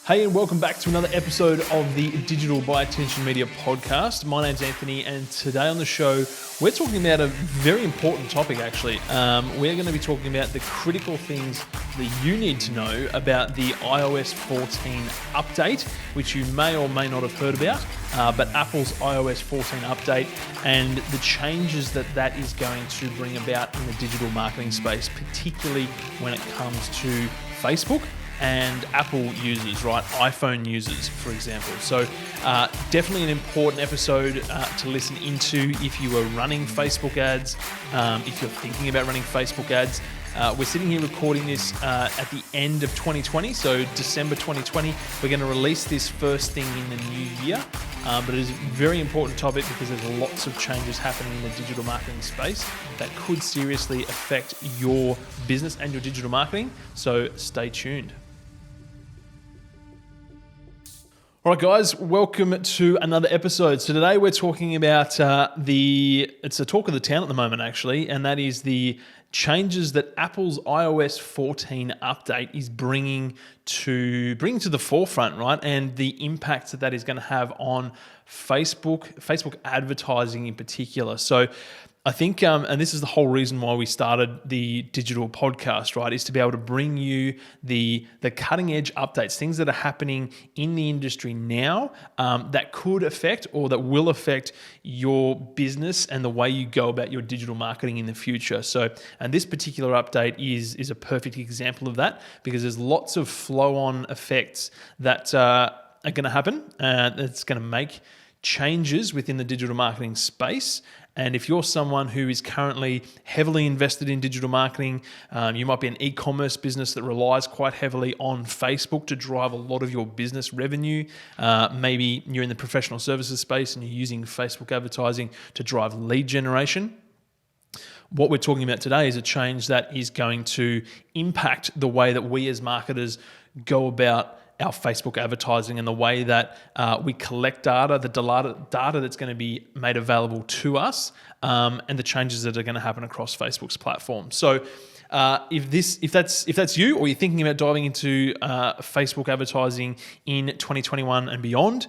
Hey, and welcome back to another episode of the Digital by AttentionMedia podcast. My name's Anthony, and today on the show, we're talking about a very important topic, actually. We're going to be talking about the critical things that you need to know about the iOS14 update, which you may or may not have heard about, but Apple's iOS14 update and the changes that is going to bring about in the digital marketing space, particularly when it comes to Facebook and Apple users, right? iPhone users, for example. So definitely an important episode to listen into if you are running Facebook ads, if you're thinking about running Facebook ads. We're sitting here recording this at the end of 2020, so December 2020. We're going to release this first thing in the new year, but it is a very important topic because there's lots of changes happening in the digital marketing space that could seriously affect your business and your digital marketing, so stay tuned. All right, guys, welcome to another episode. So today we're talking about it's a talk of the town at the moment, actually, and that is the changes that Apple's iOS 14 update is bringing to the forefront, right? And the impact that is going to have on Facebook advertising in particular. So I think, and this is the whole reason why we started the digital podcast, right, is to be able to bring you the cutting edge updates, things that are happening in the industry now that could affect or that will affect your business and the way you go about your digital marketing in the future. So, and this particular update is a perfect example of that because there's lots of flow-on effects that are going to happen. That's going to make changes within the digital marketing space. And if you're someone who is currently heavily invested in digital marketing, you might be an e-commerce business that relies quite heavily on Facebook to drive a lot of your business revenue. Maybe you're in the professional services space and you're using Facebook advertising to drive lead generation. What we're talking about today is a change that is going to impact the way that we as marketers go about our Facebook advertising and the way that we collect data, the data that's going to be made available to us, and the changes that are going to happen across Facebook's platform. So if that's you, or you're thinking about diving into Facebook advertising in 2021 and beyond,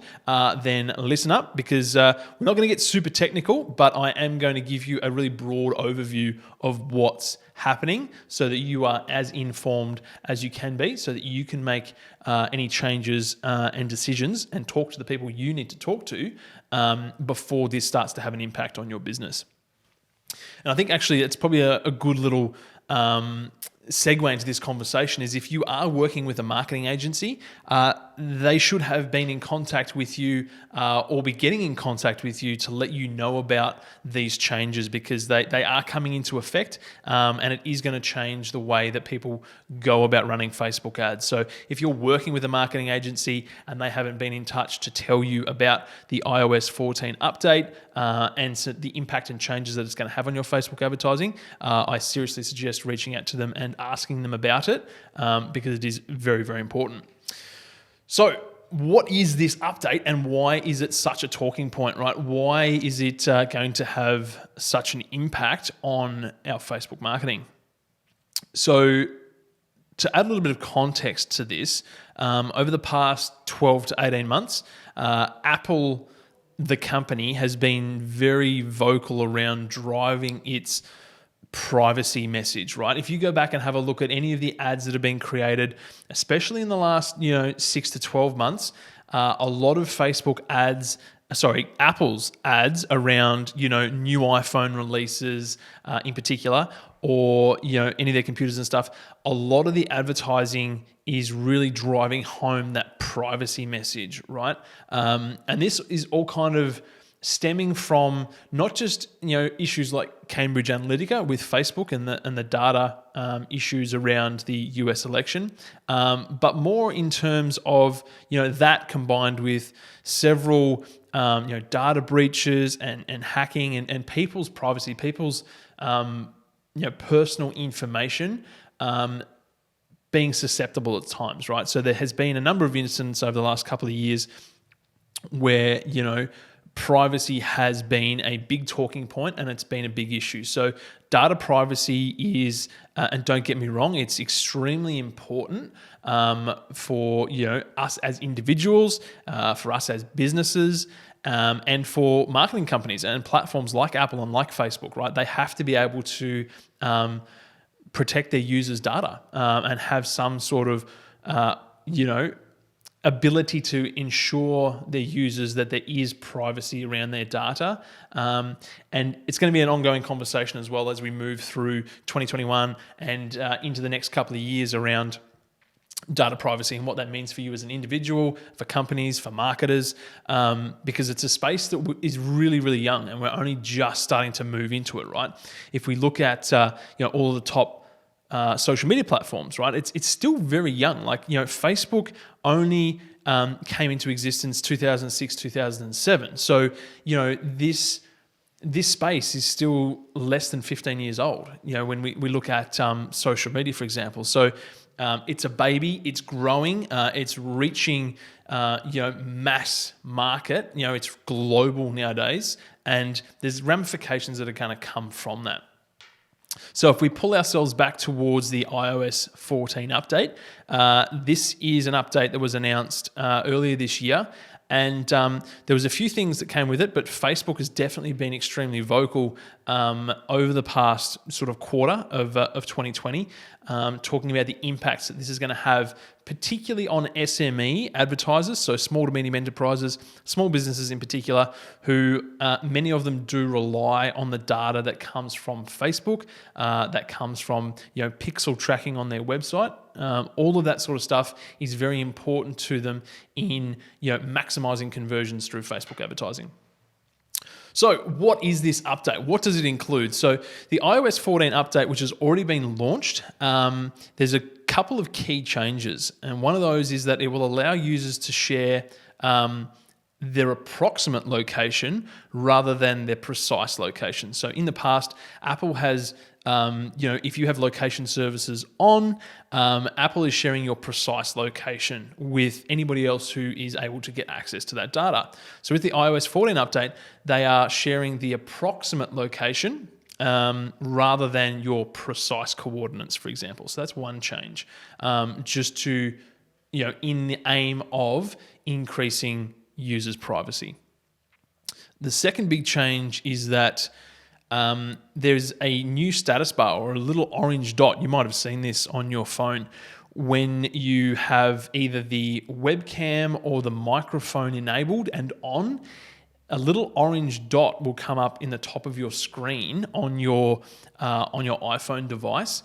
then listen up because we're not going to get super technical, but I am going to give you a really broad overview of what's happening so that you are as informed as you can be so that you can make any changes and decisions and talk to the people you need to talk to before this starts to have an impact on your business. And I think actually it's probably a good little segue into this conversation is if you are working with a marketing agency, they should have been in contact with you or be getting in contact with you to let you know about these changes because they are coming into effect and it is going to change the way that people go about running Facebook ads. So if you're working with a marketing agency and they haven't been in touch to tell you about the iOS 14 update and so the impact and changes that it's going to have on your Facebook advertising, I seriously suggest reaching out to them and asking them about it because it is very, very important. So what is this update and why is it such a talking point, right? Why is it going to have such an impact on our Facebook marketing? So to add a little bit of context to this, over the past 12 to 18 months, Apple, the company, has been very vocal around driving its privacy message, right? If you go back and have a look at any of the ads that have been created, especially in the last 6 to 12 months, a lot of Apple's ads around new iPhone releases in particular, or any of their computers and stuff, a lot of the advertising is really driving home that privacy message, right? And this is all kind of stemming from not just issues like Cambridge Analytica with Facebook and the data issues around the US election, but more in terms of that combined with several data breaches and hacking and people's privacy, people's personal information being susceptible at times, right? So there has been a number of incidents over the last couple of years where privacy has been a big talking point and it's been a big issue. So data privacy is, and don't get me wrong, it's extremely important for us as individuals, for us as businesses, and for marketing companies and platforms like Apple and like Facebook. Right, they have to be able to protect their users' data and have some sort of ability to ensure their users that there is privacy around their data. And it's going to be an ongoing conversation as well as we move through 2021 and into the next couple of years around data privacy and what that means for you as an individual, for companies, for marketers, because it's a space that is really, really young and we're only just starting to move into it, right? If we look at all of the top social media platforms, right? It's still very young. Like, Facebook only came into existence 2006, 2007. So, this space is still less than 15 years old, when we look at social media, for example. So it's a baby, it's growing, it's reaching, mass market, it's global nowadays, and there's ramifications that are going to come from that. So if we pull ourselves back towards the iOS 14 update, this is an update that was announced earlier this year. And there was a few things that came with it, but Facebook has definitely been extremely vocal over the past sort of quarter of 2020, talking about the impacts that this is going to have, particularly on SME advertisers, so small to medium enterprises, small businesses in particular, who many of them do rely on the data that comes from Facebook, that comes from pixel tracking on their website. All of that sort of stuff is very important to them in maximizing conversions through Facebook advertising. So what is this update? What does it include? So the iOS 14 update, which has already been launched, there's a couple of key changes. And one of those is that it will allow users to share their approximate location rather than their precise location. So in the past, Apple has, if you have location services on, Apple is sharing your precise location with anybody else who is able to get access to that data. So with the iOS 14 update, they are sharing the approximate location rather than your precise coordinates, for example. So that's one change, just to, in the aim of increasing users' privacy. The second big change is that there's a new status bar or a little orange dot. You might have seen this on your phone when you have either the webcam or the microphone enabled and on. A little orange dot will come up in the top of your screen on your iPhone device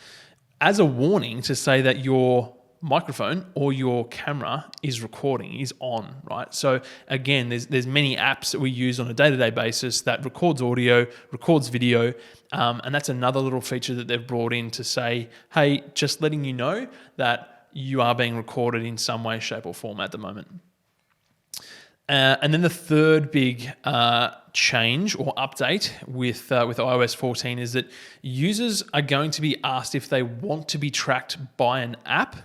as a warning to say that your microphone or your camera is recording, is on, right? So again, there's many apps that we use on a day-to-day basis that records audio, records video, and that's another little feature that they've brought in to say, hey, just letting you know that you are being recorded in some way, shape, or form at the moment. And then the third big change or update with iOS 14 is that users are going to be asked if they want to be tracked by an app.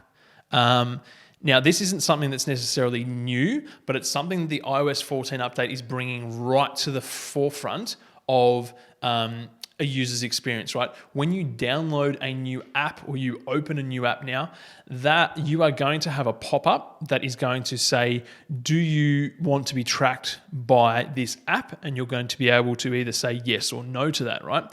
Now, this isn't something that's necessarily new, but it's something that the iOS 14 update is bringing right to the forefront of a user's experience, right? When you download a new app or you open a new app now, that you are going to have a pop-up that is going to say, do you want to be tracked by this app? And you're going to be able to either say yes or no to that, right?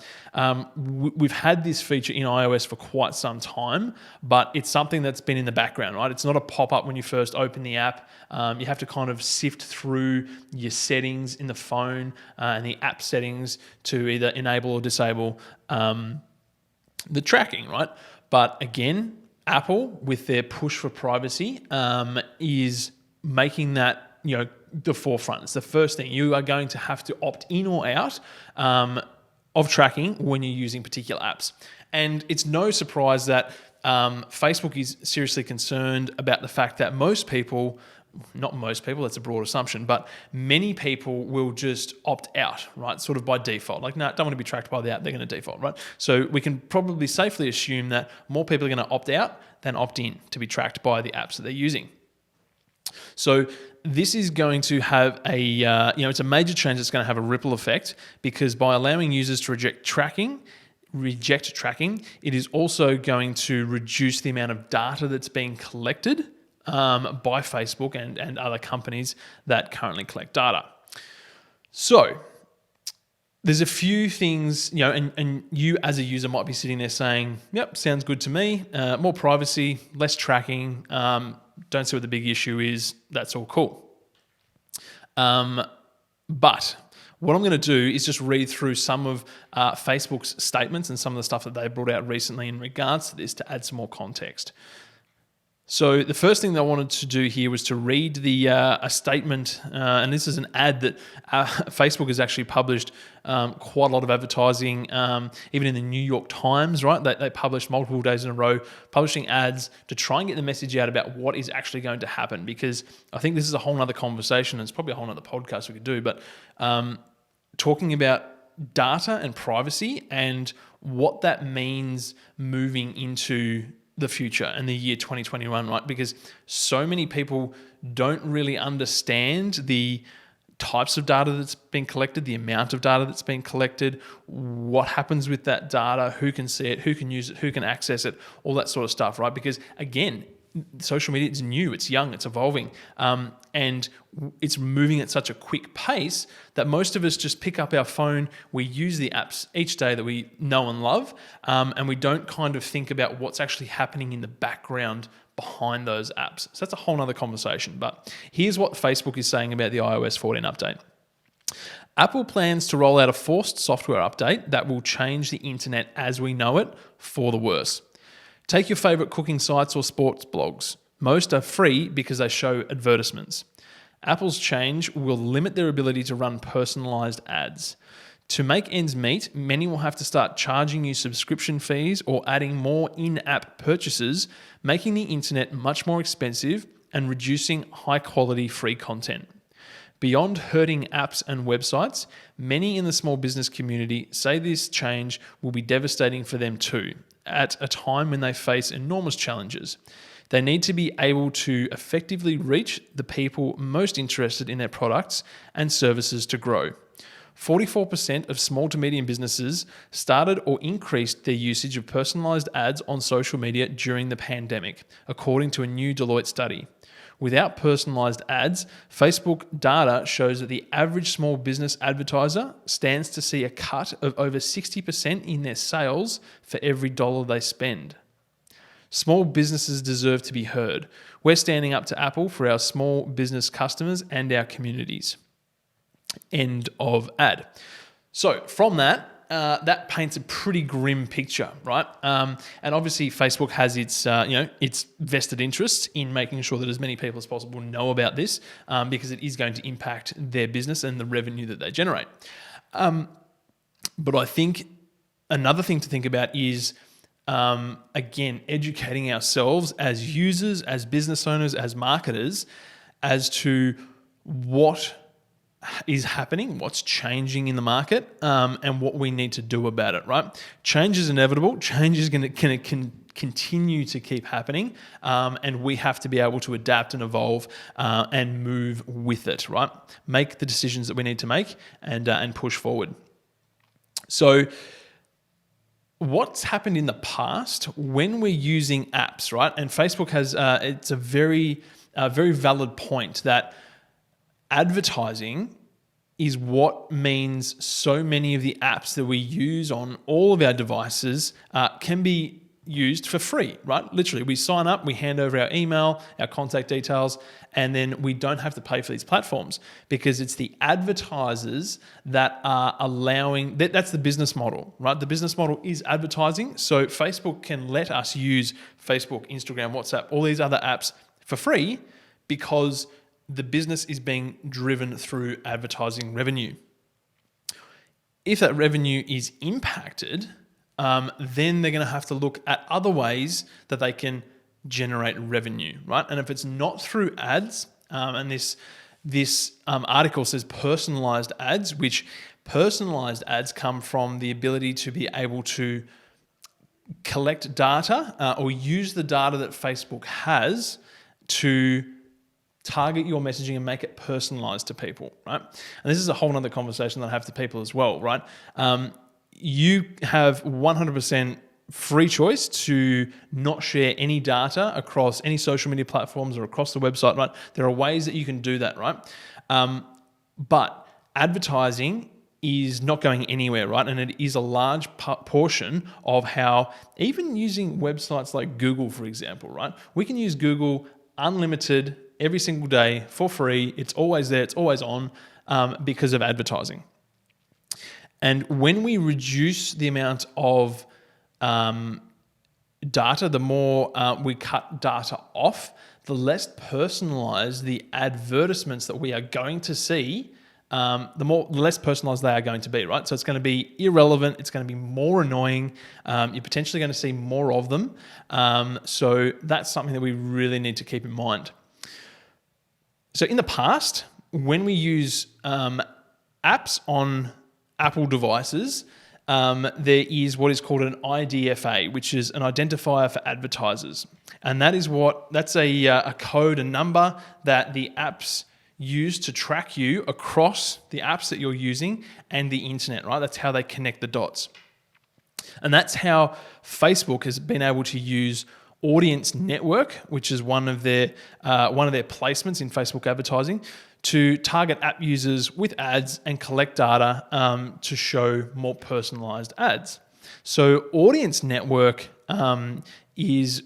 We've had this feature in iOS for quite some time, but it's something that's been in the background, right? It's not a pop-up when you first open the app. You have to kind of sift through your settings in the phone and the app settings to either enable or disable the tracking, right? But again, Apple, with their push for privacy, is making that the forefront. It's the first thing. You are going to have to opt in or out of tracking when you're using particular apps. And it's no surprise that Facebook is seriously concerned about the fact that most people, not most people, that's a broad assumption, but many people will just opt out, right? Sort of by default. Like, no, don't want to be tracked by the app, they're going to default, right? So we can probably safely assume that more people are going to opt out than opt in to be tracked by the apps that they're using. So this is going to have it's a major change that's going to have a ripple effect, because by allowing users to reject tracking, it is also going to reduce the amount of data that's being collected by Facebook and other companies that currently collect data. So there's a few things, and you as a user might be sitting there saying, yep, sounds good to me. More privacy, less tracking. Don't see what the big issue is. That's all cool. But what I'm going to do is just read through some of Facebook's statements and some of the stuff that they brought out recently in regards to this to add some more context. So the first thing that I wanted to do here was to read a statement, and this is an ad that Facebook has actually published quite a lot of advertising, even in the New York Times, right? They published multiple days in a row, publishing ads to try and get the message out about what is actually going to happen, because I think this is a whole nother conversation, and it's probably a whole nother podcast we could do, but talking about data and privacy and what that means moving into the future and the year 2021, right? Because so many people don't really understand the types of data that's being collected, the amount of data that's being collected, what happens with that data, who can see it, who can use it, who can access it, all that sort of stuff, right? Because again, social media is new, it's young, it's evolving, and it's moving at such a quick pace that most of us just pick up our phone, we use the apps each day that we know and love, and we don't kind of think about what's actually happening in the background behind those apps. So that's a whole nother conversation. But here's what Facebook is saying about the iOS 14 update. Apple plans to roll out a forced software update that will change the internet as we know it for the worse. Take your favorite cooking sites or sports blogs. Most are free because they show advertisements. Apple's change will limit their ability to run personalized ads. To make ends meet, many will have to start charging you subscription fees or adding more in-app purchases, making the internet much more expensive and reducing high-quality free content. Beyond hurting apps and websites, many in the small business community say this change will be devastating for them too, at a time when they face enormous challenges. They need to be able to effectively reach the people most interested in their products and services to grow. 44% of small to medium businesses started or increased their usage of personalized ads on social media during the pandemic, according to a new Deloitte study. Without personalized ads, Facebook data shows that the average small business advertiser stands to see a cut of over 60% in their sales for every dollar they spend. Small businesses deserve to be heard. We're standing up to Apple for our small business customers and our communities. End of ad. So from that, that paints a pretty grim picture, right? And obviously, Facebook has its vested interests in making sure that as many people as possible know about this, because it is going to impact their business and the revenue that they generate. But I think another thing to think about is, again, educating ourselves as users, as business owners, as marketers, as to what is happening, what's changing in the market, and what we need to do about it, right? Change is inevitable. Change is going to continue to keep happening, and we have to be able to adapt and evolve and move with it, right? Make the decisions that we need to make and push forward. So what's happened in the past when we're using apps, right? And Facebook has, it's a very valid point that advertising is what means so many of the apps that we use on all of our devices can be used for free, right? Literally, we sign up, we hand over our email, our contact details, and then we don't have to pay for these platforms because it's the advertisers that are allowing, that's the business model, right? The business model is advertising. So Facebook can let us use Facebook, Instagram, WhatsApp, all these other apps for free because the business is being driven through advertising revenue. If that revenue is impacted, then they're going to have to look at other ways that they can generate revenue, right? And if it's not through ads, and this article says personalized ads, which personalized ads come from the ability to be able to collect data or use the data that Facebook has to target your messaging and make it personalized to people, right? And this is a whole nother conversation that I have to people as well, right? You have 100% free choice to not share any data across any social media platforms or across the website, right? There are ways that you can do that, right? But advertising is not going anywhere, right? And it is a large portion of how, even using websites like Google, for example, right? We can use Google unlimited every single day for free. It's always there. It's always on because of advertising. And when we reduce the amount of data, the more we cut data off, the less personalized the advertisements that we are going to see, the less personalized they are going to be, right? So it's going to be irrelevant. It's going to be more annoying. You're potentially going to see more of them. So that's something that we really need to keep in mind. So in the past, when we use apps on Apple devices, there is what is called an IDFA, which is an identifier for advertisers. And that's a code, a number that the apps use to track you across the apps that you're using and the internet, right? That's how they connect the dots. And that's how Facebook has been able to use Audience Network, which is one of their placements in Facebook advertising, to target app users with ads and collect data to show more personalized ads. So Audience Network is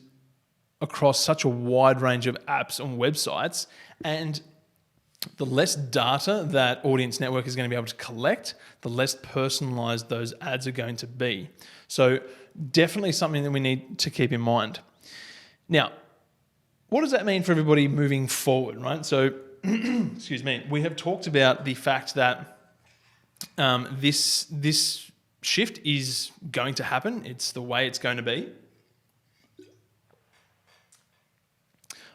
across such a wide range of apps and websites, and the less data that Audience Network is going to be able to collect, the less personalized those ads are going to be. So definitely something that we need to keep in mind. Now, what does that mean for everybody moving forward, right? So, excuse me, we have talked about the fact that this shift is going to happen. It's the way it's going to be.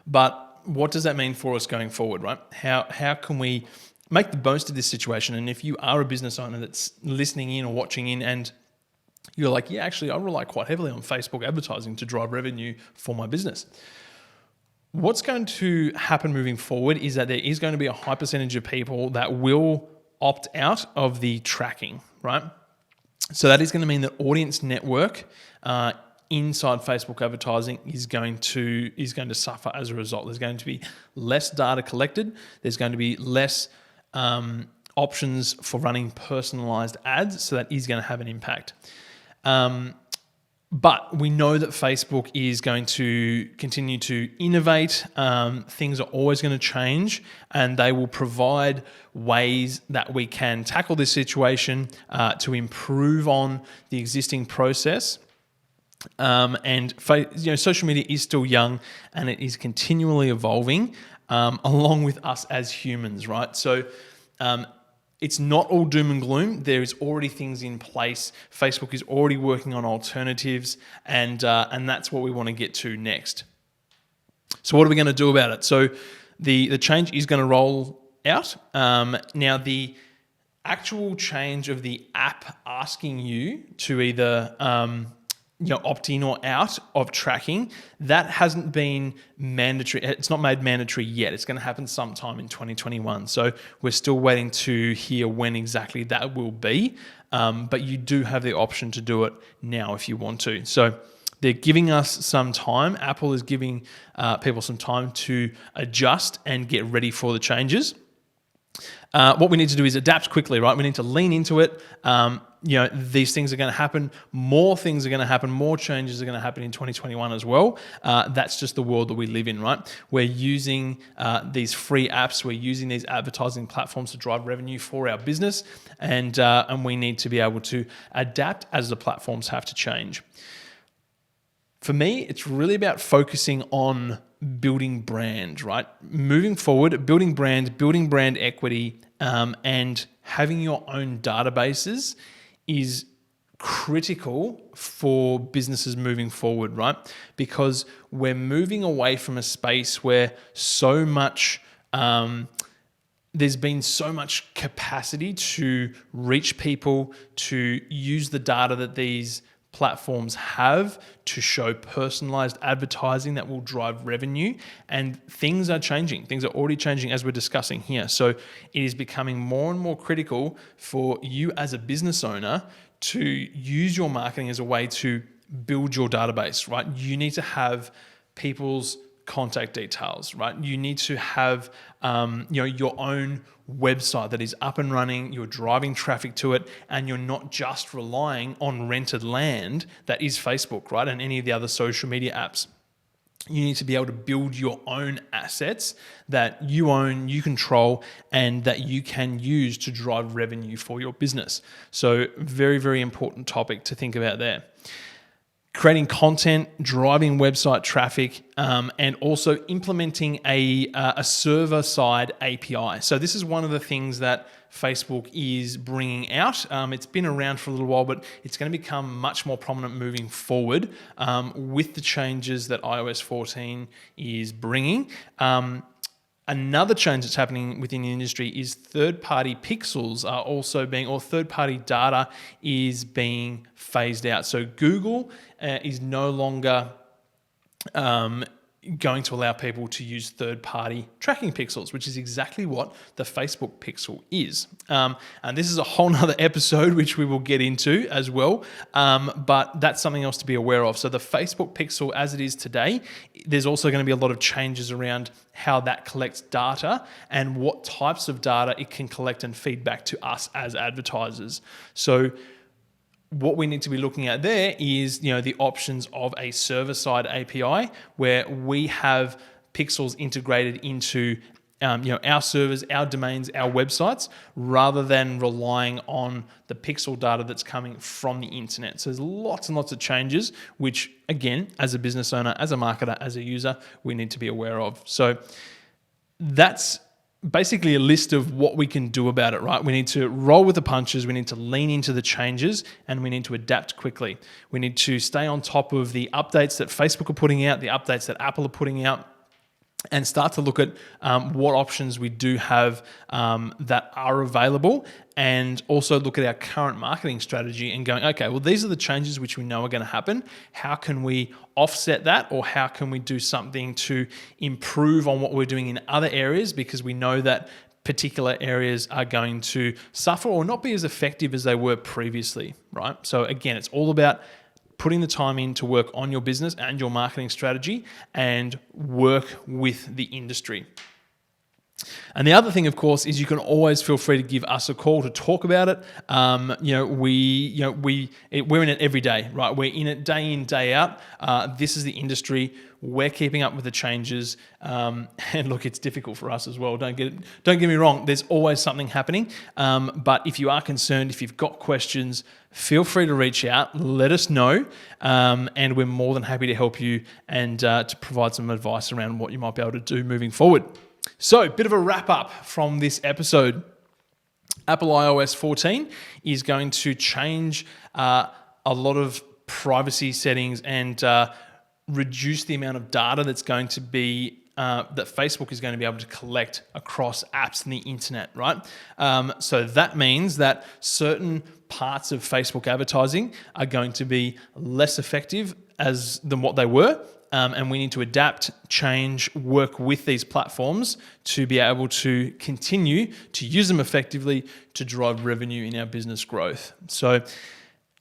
But what does that mean for us going forward, right? How can we make the most of this situation? And if you are a business owner that's listening in or watching in and you're like, yeah, actually, I rely quite heavily on Facebook advertising to drive revenue for my business. What's going to happen moving forward is that there is going to be a high percentage of people that will opt out of the tracking, right? So that is going to mean that Audience Network inside Facebook advertising is going to suffer as a result. There's going to be less data collected. There's going to be less options for running personalized ads. So that is going to have an impact. But we know that Facebook is going to continue to innovate. Things are always going to change, and they will provide ways that we can tackle this situation to improve on the existing process. And social media is still young, and it is continually evolving along with us as humans, right? So it's not all doom and gloom. There is already things in place. Facebook is already working on alternatives, and that's what we want to get to next. So what are we going to do about it? So the change is going to roll out. Now, the actual change of the app asking you to either opt in or out of tracking, that hasn't been mandatory. It's not made mandatory yet. It's going to happen sometime in 2021. So we're still waiting to hear when exactly that will be. But you do have the option to do it now if you want to. So they're giving us some time. Apple is giving people some time to adjust and get ready for the changes. What we need to do is adapt quickly, right? We need to lean into it. These things are going to happen. More things are going to happen. More changes are going to happen in 2021 as well. That's just the world that we live in, right? We're using these free apps. We're using these advertising platforms to drive revenue for our business, and we need to be able to adapt as the platforms have to change. For me, it's really about focusing on building brand, right? Moving forward, building brand equity, and having your own databases is critical for businesses moving forward, right? Because we're moving away from a space where so much, there's been so much capacity to reach people, to use the data that these platforms have to show personalized advertising that will drive revenue, and things are changing. Things are already changing as we're discussing here. So it is becoming more and more critical for you as a business owner to use your marketing as a way to build your database, right? You need to have people's contact details, right? You need to have your own website that is up and running, you're driving traffic to it, and you're not just relying on rented land that is Facebook, right? And any of the other social media apps. You need to be able to build your own assets that you own, you control, and that you can use to drive revenue for your business. So very, very important topic to think about there. Creating content, driving website traffic, and also implementing a server-side API. So this is one of the things that Facebook is bringing out. It's been around for a little while, but it's going to become much more prominent moving forward with the changes that iOS 14 is bringing. Another change that's happening within the industry is third-party pixels are also being, or third-party data is being phased out. So Google is no longer going to allow people to use third-party tracking pixels, which is exactly what the Facebook pixel is. And this is a whole nother episode, which we will get into as well. But that's something else to be aware of. So the Facebook pixel as it is today, there's also going to be a lot of changes around how that collects data and what types of data it can collect and feed back to us as advertisers. So what we need to be looking at there is, the options of a server-side API where we have pixels integrated into our servers, our domains, our websites, rather than relying on the pixel data that's coming from the internet. So there's lots and lots of changes, which again, as a business owner, as a marketer, as a user, we need to be aware of. So that's basically a list of what we can do about it, right? We need to roll with the punches, we need to lean into the changes, and we need to adapt quickly. We need to stay on top of the updates that Facebook are putting out, the updates that Apple are putting out, and start to look at what options we do have that are available, and also look at our current marketing strategy and going, okay, well, these are the changes which we know are going to happen. How can we offset that, or how can we do something to improve on what we're doing in other areas, because we know that particular areas are going to suffer or not be as effective as they were previously, right? So again, it's all about putting the time in to work on your business and your marketing strategy and work with the industry. And the other thing, of course, is you can always feel free to give us a call to talk about it. We're in it every day, right? We're in it day in, day out. This is the industry. We're keeping up with the changes. And look, it's difficult for us as well. Don't get me wrong. There's always something happening. But if you are concerned, if you've got questions, feel free to reach out. Let us know. And we're more than happy to help you and to provide some advice around what you might be able to do moving forward. So, bit of a wrap up from this episode. Apple iOS 14 is going to change a lot of privacy settings and reduce the amount of data that's going to be that Facebook is going to be able to collect across apps and the internet, right? So that means that certain parts of Facebook advertising are going to be less effective than what they were. And we need to adapt, change, work with these platforms to be able to continue to use them effectively to drive revenue in our business growth. So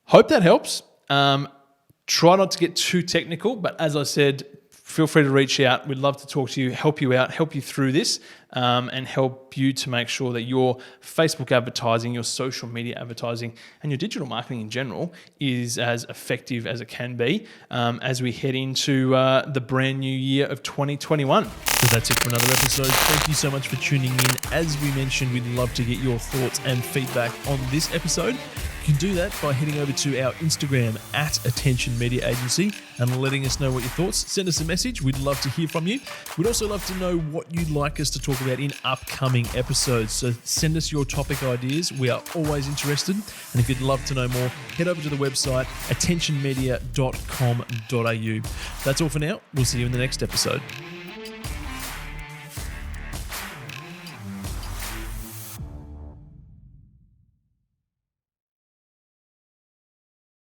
hope that helps. Try not to get too technical, but as I said, feel free to reach out. We'd love to talk to you, help you out, help you through this, and help you to make sure that your Facebook advertising, your social media advertising, and your digital marketing in general is as effective as it can be as we head into the brand new year of 2021. So that's it for another episode. Thank you so much for tuning in. As we mentioned, we'd love to get your thoughts and feedback on this episode. You can do that by heading over to our Instagram at AttentionMedia Agency and letting us know what your thoughts. Send us a message. We'd love to hear from you. We'd also love to know what you'd like us to talk about in upcoming episodes. So send us your topic ideas. We are always interested. And if you'd love to know more, head over to the website attentionmedia.com.au. That's all for now. We'll see you in the next episode.